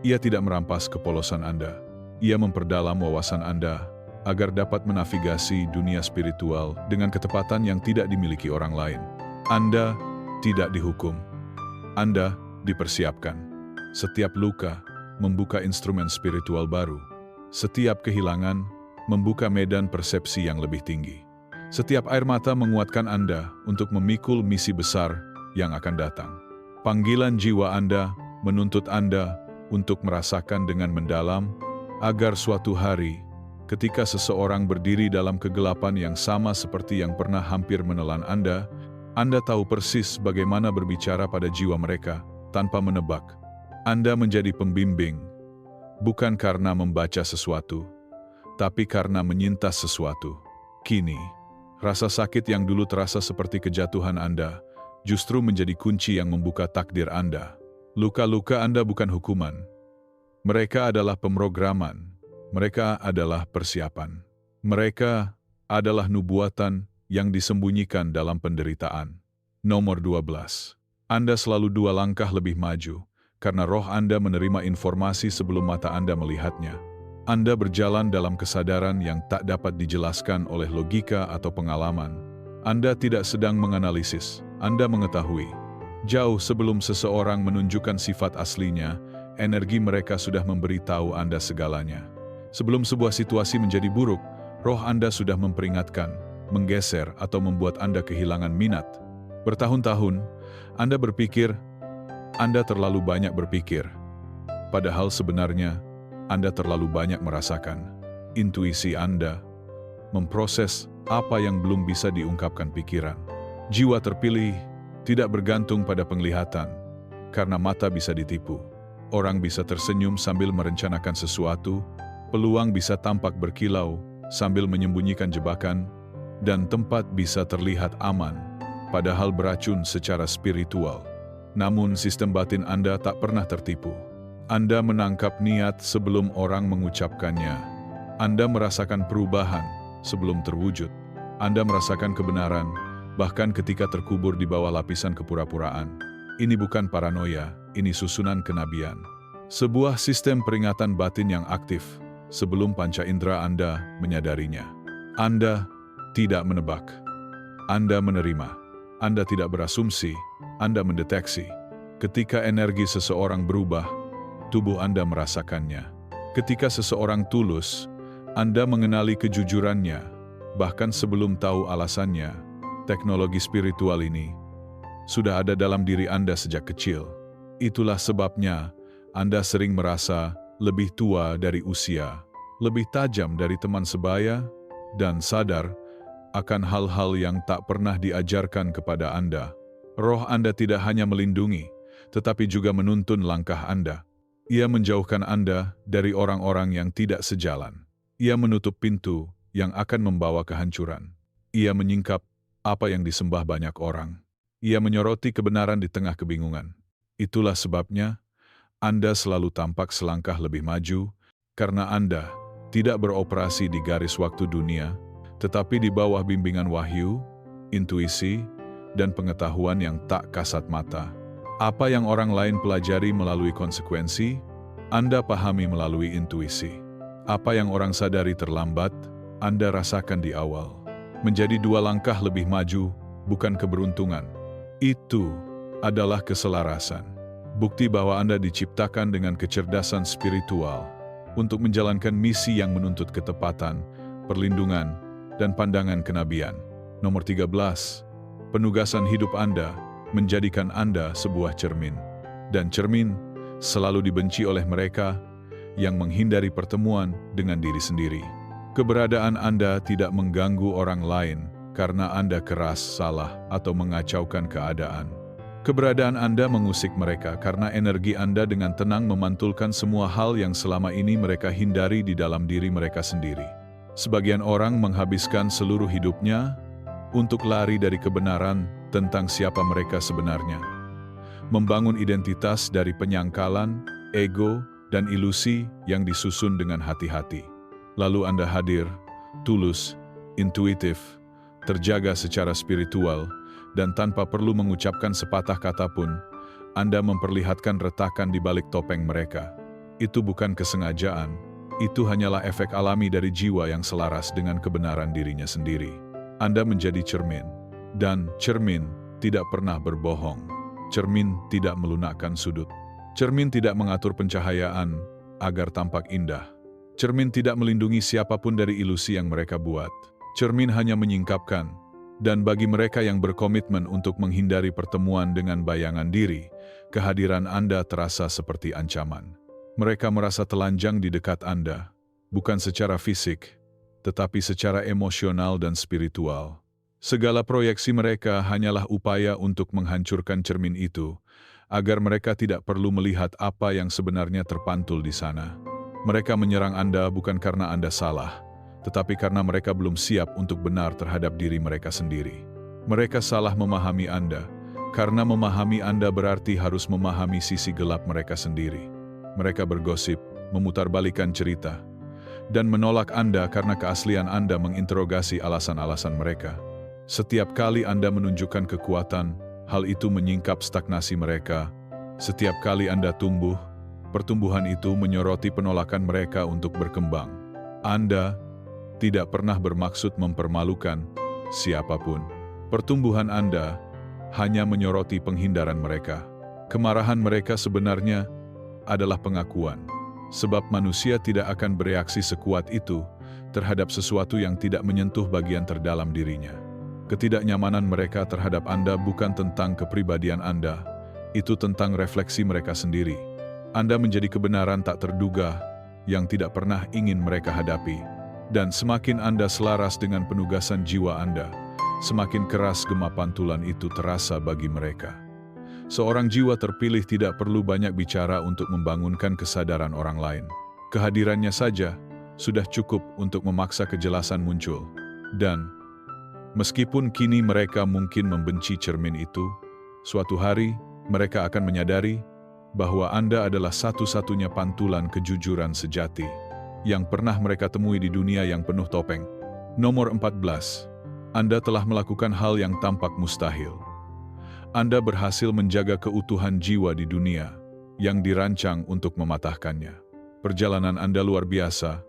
Ia tidak merampas kepolosan Anda, ia memperdalam wawasan Anda, agar dapat menavigasi dunia spiritual dengan ketepatan yang tidak dimiliki orang lain. Anda tidak dihukum. Anda dipersiapkan. Setiap luka membuka instrumen spiritual baru. Setiap kehilangan membuka medan persepsi yang lebih tinggi. Setiap air mata menguatkan Anda untuk memikul misi besar yang akan datang. Panggilan jiwa Anda menuntut Anda untuk merasakan dengan mendalam, agar suatu hari, ketika seseorang berdiri dalam kegelapan yang sama seperti yang pernah hampir menelan Anda tahu persis bagaimana berbicara pada jiwa mereka tanpa menebak. Anda menjadi pembimbing, bukan karena membaca sesuatu, tapi karena menyintas sesuatu. Kini, rasa sakit yang dulu terasa seperti kejatuhan Anda, justru menjadi kunci yang membuka takdir Anda. Luka-luka Anda bukan hukuman. Mereka adalah pemrograman. Mereka adalah persiapan. Mereka adalah nubuatan yang disembunyikan dalam penderitaan. Nomor 12. Anda selalu 2 langkah lebih maju, karena roh Anda menerima informasi sebelum mata Anda melihatnya. Anda berjalan dalam kesadaran yang tak dapat dijelaskan oleh logika atau pengalaman. Anda tidak sedang menganalisis, Anda mengetahui. Jauh sebelum seseorang menunjukkan sifat aslinya, energi mereka sudah memberitahu Anda segalanya. Sebelum sebuah situasi menjadi buruk, roh Anda sudah memperingatkan, menggeser atau membuat Anda kehilangan minat. Bertahun-tahun, Anda berpikir, Anda terlalu banyak berpikir. Padahal sebenarnya, Anda terlalu banyak merasakan. Intuisi Anda memproses apa yang belum bisa diungkapkan pikiran. Jiwa terpilih tidak bergantung pada penglihatan, karena mata bisa ditipu. Orang bisa tersenyum sambil merencanakan sesuatu, peluang bisa tampak berkilau sambil menyembunyikan jebakan, dan tempat bisa terlihat aman, padahal beracun secara spiritual. Namun sistem batin Anda tak pernah tertipu. Anda menangkap niat sebelum orang mengucapkannya. Anda merasakan perubahan sebelum terwujud. Anda merasakan kebenaran, bahkan ketika terkubur di bawah lapisan kepura-puraan. Ini bukan paranoia, ini susunan kenabian. Sebuah sistem peringatan batin yang aktif sebelum panca indera Anda menyadarinya. Anda tidak menebak. Anda menerima. Anda tidak berasumsi. Anda mendeteksi. Ketika energi seseorang berubah, tubuh Anda merasakannya. Ketika seseorang tulus, Anda mengenali kejujurannya, bahkan sebelum tahu alasannya. Teknologi spiritual ini sudah ada dalam diri Anda sejak kecil. Itulah sebabnya Anda sering merasa lebih tua dari usia, lebih tajam dari teman sebaya, dan sadar akan hal-hal yang tak pernah diajarkan kepada Anda. Roh Anda tidak hanya melindungi, tetapi juga menuntun langkah Anda. Ia menjauhkan Anda dari orang-orang yang tidak sejalan. Ia menutup pintu yang akan membawa kehancuran. Ia menyingkap apa yang disembah banyak orang. Ia menyoroti kebenaran di tengah kebingungan. Itulah sebabnya Anda selalu tampak selangkah lebih maju, karena Anda tidak beroperasi di garis waktu dunia, tetapi di bawah bimbingan wahyu, intuisi, dan pengetahuan yang tak kasat mata. Apa yang orang lain pelajari melalui konsekuensi, Anda pahami melalui intuisi. Apa yang orang sadari terlambat, Anda rasakan di awal. Menjadi 2 langkah lebih maju, bukan keberuntungan. Itu adalah keselarasan. Bukti bahwa Anda diciptakan dengan kecerdasan spiritual untuk menjalankan misi yang menuntut ketepatan, perlindungan, dan pandangan kenabian. Nomor 13. Penugasan hidup Anda menjadikan Anda sebuah cermin. Dan cermin selalu dibenci oleh mereka yang menghindari pertemuan dengan diri sendiri. Keberadaan Anda tidak mengganggu orang lain karena Anda keras, salah, atau mengacaukan keadaan. Keberadaan Anda mengusik mereka karena energi Anda dengan tenang memantulkan semua hal yang selama ini mereka hindari di dalam diri mereka sendiri. Sebagian orang menghabiskan seluruh hidupnya untuk lari dari kebenaran tentang siapa mereka sebenarnya. Membangun identitas dari penyangkalan, ego, dan ilusi yang disusun dengan hati-hati. Lalu Anda hadir, tulus, intuitif, terjaga secara spiritual, dan tanpa perlu mengucapkan sepatah kata pun, Anda memperlihatkan retakan di balik topeng mereka. Itu bukan kesengajaan, Itu hanyalah efek alami dari jiwa yang selaras dengan kebenaran dirinya sendiri. Anda menjadi cermin, dan cermin tidak pernah berbohong. Cermin tidak melunakkan sudut. Cermin tidak mengatur pencahayaan agar tampak indah. Cermin tidak melindungi siapapun dari ilusi yang mereka buat. Cermin hanya menyingkapkan, dan bagi mereka yang berkomitmen untuk menghindari pertemuan dengan bayangan diri, kehadiran Anda terasa seperti ancaman. Mereka merasa telanjang di dekat Anda, bukan secara fisik, tetapi secara emosional dan spiritual. Segala proyeksi mereka hanyalah upaya untuk menghancurkan cermin itu, agar mereka tidak perlu melihat apa yang sebenarnya terpantul di sana. Mereka menyerang Anda bukan karena Anda salah, tetapi karena mereka belum siap untuk benar terhadap diri mereka sendiri. Mereka salah memahami Anda, karena memahami Anda berarti harus memahami sisi gelap mereka sendiri. Mereka bergosip, memutarbalikkan cerita, dan menolak Anda karena keaslian Anda menginterogasi alasan-alasan mereka. Setiap kali Anda menunjukkan kekuatan, hal itu menyingkap stagnasi mereka. Setiap kali Anda tumbuh, pertumbuhan itu menyoroti penolakan mereka untuk berkembang. Anda tidak pernah bermaksud mempermalukan siapapun. Pertumbuhan Anda hanya menyoroti penghindaran mereka. Kemarahan mereka sebenarnya adalah pengakuan, sebab manusia tidak akan bereaksi sekuat itu terhadap sesuatu yang tidak menyentuh bagian terdalam dirinya. Ketidaknyamanan mereka terhadap Anda bukan tentang kepribadian Anda, itu tentang refleksi mereka sendiri. Anda menjadi kebenaran tak terduga yang tidak pernah ingin mereka hadapi, dan semakin Anda selaras dengan penugasan jiwa Anda, semakin keras gema pantulan itu terasa bagi mereka. Seorang jiwa terpilih tidak perlu banyak bicara untuk membangunkan kesadaran orang lain. Kehadirannya saja sudah cukup untuk memaksa kejelasan muncul. Dan meskipun kini mereka mungkin membenci cermin itu, suatu hari mereka akan menyadari bahwa Anda adalah satu-satunya pantulan kejujuran sejati yang pernah mereka temui di dunia yang penuh topeng. Nomor 14. Anda telah melakukan hal yang tampak mustahil. Anda berhasil menjaga keutuhan jiwa di dunia yang dirancang untuk mematahkannya. Perjalanan Anda luar biasa,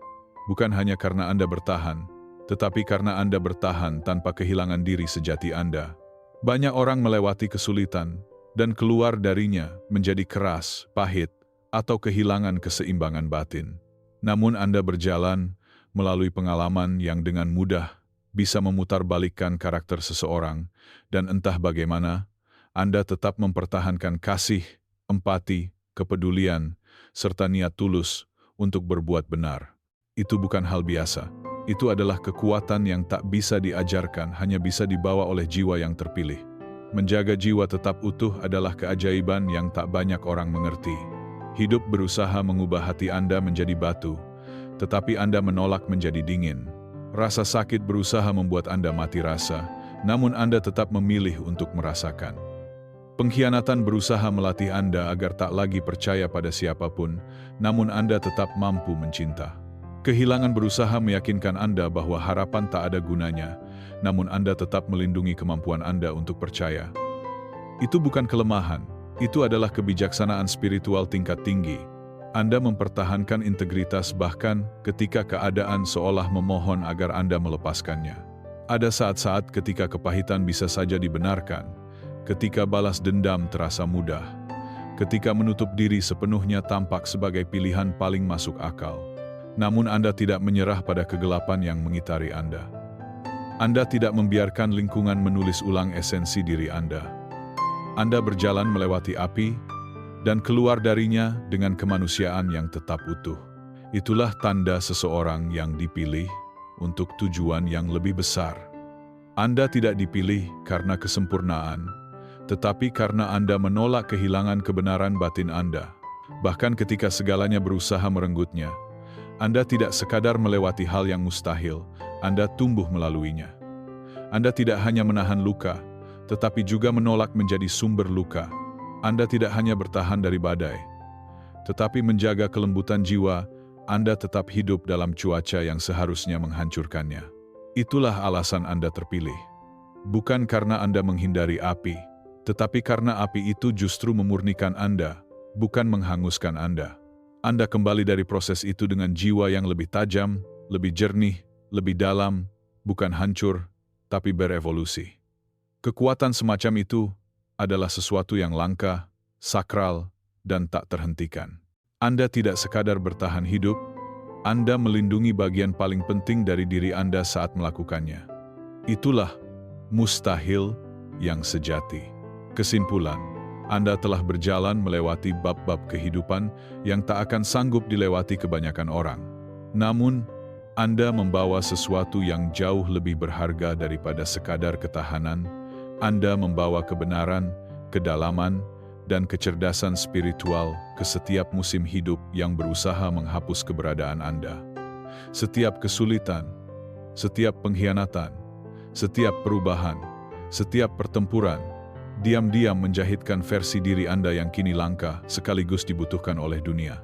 bukan hanya karena Anda bertahan, tetapi karena Anda bertahan tanpa kehilangan diri sejati Anda. Banyak orang melewati kesulitan dan keluar darinya menjadi keras, pahit, atau kehilangan keseimbangan batin. Namun Anda berjalan melalui pengalaman yang dengan mudah bisa memutarbalikkan karakter seseorang, dan entah bagaimana, Anda tetap mempertahankan kasih, empati, kepedulian, serta niat tulus untuk berbuat benar. Itu bukan hal biasa. Itu adalah kekuatan yang tak bisa diajarkan, hanya bisa dibawa oleh jiwa yang terpilih. Menjaga jiwa tetap utuh adalah keajaiban yang tak banyak orang mengerti. Hidup berusaha mengubah hati Anda menjadi batu, tetapi Anda menolak menjadi dingin. Rasa sakit berusaha membuat Anda mati rasa, namun Anda tetap memilih untuk merasakan. Pengkhianatan berusaha melatih Anda agar tak lagi percaya pada siapapun, namun Anda tetap mampu mencinta. Kehilangan berusaha meyakinkan Anda bahwa harapan tak ada gunanya, namun Anda tetap melindungi kemampuan Anda untuk percaya. Itu bukan kelemahan, itu adalah kebijaksanaan spiritual tingkat tinggi. Anda mempertahankan integritas bahkan ketika keadaan seolah memohon agar Anda melepaskannya. Ada saat-saat ketika kepahitan bisa saja dibenarkan, ketika balas dendam terasa mudah, ketika menutup diri sepenuhnya tampak sebagai pilihan paling masuk akal. Namun Anda tidak menyerah pada kegelapan yang mengitari Anda. Anda tidak membiarkan lingkungan menulis ulang esensi diri Anda. Anda berjalan melewati api, dan keluar darinya dengan kemanusiaan yang tetap utuh. Itulah tanda seseorang yang dipilih untuk tujuan yang lebih besar. Anda tidak dipilih karena kesempurnaan, tetapi karena Anda menolak kehilangan kebenaran batin Anda. Bahkan ketika segalanya berusaha merenggutnya, Anda tidak sekadar melewati hal yang mustahil, Anda tumbuh melaluinya. Anda tidak hanya menahan luka, tetapi juga menolak menjadi sumber luka. Anda tidak hanya bertahan dari badai, tetapi menjaga kelembutan jiwa. Anda tetap hidup dalam cuaca yang seharusnya menghancurkannya. Itulah alasan Anda terpilih. Bukan karena Anda menghindari api, tetapi karena api itu justru memurnikan Anda, bukan menghanguskan Anda. Anda kembali dari proses itu dengan jiwa yang lebih tajam, lebih jernih, lebih dalam, bukan hancur, tapi berevolusi. Kekuatan semacam itu adalah sesuatu yang langka, sakral, dan tak terhentikan. Anda tidak sekadar bertahan hidup, Anda melindungi bagian paling penting dari diri Anda saat melakukannya. Itulah mustahil yang sejati. Kesimpulan, Anda telah berjalan melewati bab-bab kehidupan yang tak akan sanggup dilewati kebanyakan orang. Namun, Anda membawa sesuatu yang jauh lebih berharga daripada sekadar ketahanan. Anda membawa kebenaran, kedalaman, dan kecerdasan spiritual ke setiap musim hidup yang berusaha menghapus keberadaan Anda. Setiap kesulitan, setiap pengkhianatan, setiap perubahan, setiap pertempuran, diam-diam menjahitkan versi diri Anda yang kini langka sekaligus dibutuhkan oleh dunia.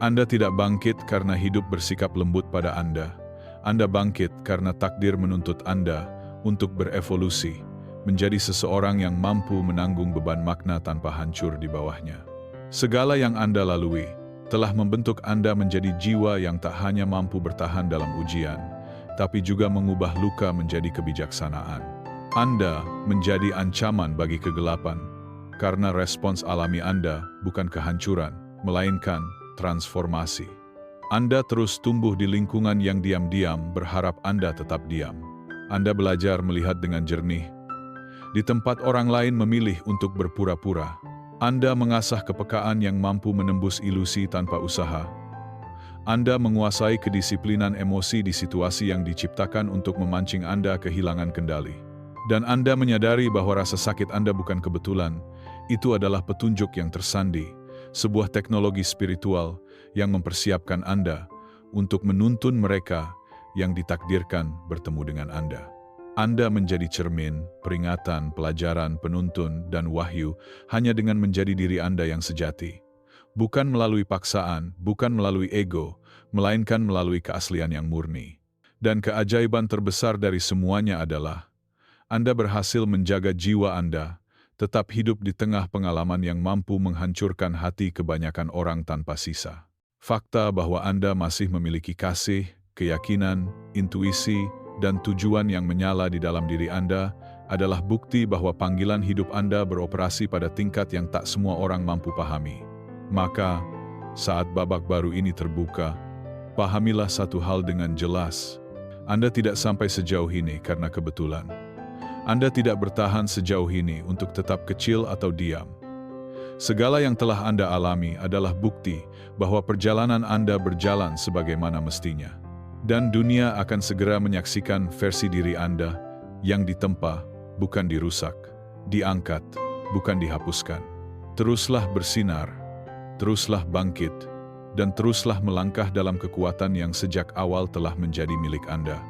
Anda tidak bangkit karena hidup bersikap lembut pada Anda. Anda bangkit karena takdir menuntut Anda untuk berevolusi, menjadi seseorang yang mampu menanggung beban makna tanpa hancur di bawahnya. Segala yang Anda lalui telah membentuk Anda menjadi jiwa yang tak hanya mampu bertahan dalam ujian, tapi juga mengubah luka menjadi kebijaksanaan. Anda menjadi ancaman bagi kegelapan, karena respons alami Anda bukan kehancuran, melainkan transformasi. Anda terus tumbuh di lingkungan yang diam-diam berharap Anda tetap diam. Anda belajar melihat dengan jernih, di tempat orang lain memilih untuk berpura-pura. Anda mengasah kepekaan yang mampu menembus ilusi tanpa usaha. Anda menguasai kedisiplinan emosi di situasi yang diciptakan untuk memancing Anda kehilangan kendali. Dan Anda menyadari bahwa rasa sakit Anda bukan kebetulan, itu adalah petunjuk yang tersandi, sebuah teknologi spiritual yang mempersiapkan Anda untuk menuntun mereka yang ditakdirkan bertemu dengan Anda. Anda menjadi cermin, peringatan, pelajaran, penuntun, dan wahyu hanya dengan menjadi diri Anda yang sejati. Bukan melalui paksaan, bukan melalui ego, melainkan melalui keaslian yang murni. Dan keajaiban terbesar dari semuanya adalah Anda berhasil menjaga jiwa Anda, tetap hidup di tengah pengalaman yang mampu menghancurkan hati kebanyakan orang tanpa sisa. Fakta bahwa Anda masih memiliki kasih, keyakinan, intuisi, dan tujuan yang menyala di dalam diri Anda adalah bukti bahwa panggilan hidup Anda beroperasi pada tingkat yang tak semua orang mampu pahami. Maka, saat babak baru ini terbuka, pahamilah satu hal dengan jelas. Anda tidak sampai sejauh ini karena kebetulan. Anda tidak bertahan sejauh ini untuk tetap kecil atau diam. Segala yang telah Anda alami adalah bukti bahwa perjalanan Anda berjalan sebagaimana mestinya. Dan dunia akan segera menyaksikan versi diri Anda yang ditempa, bukan dirusak, diangkat, bukan dihapuskan. Teruslah bersinar, teruslah bangkit, dan teruslah melangkah dalam kekuatan yang sejak awal telah menjadi milik Anda.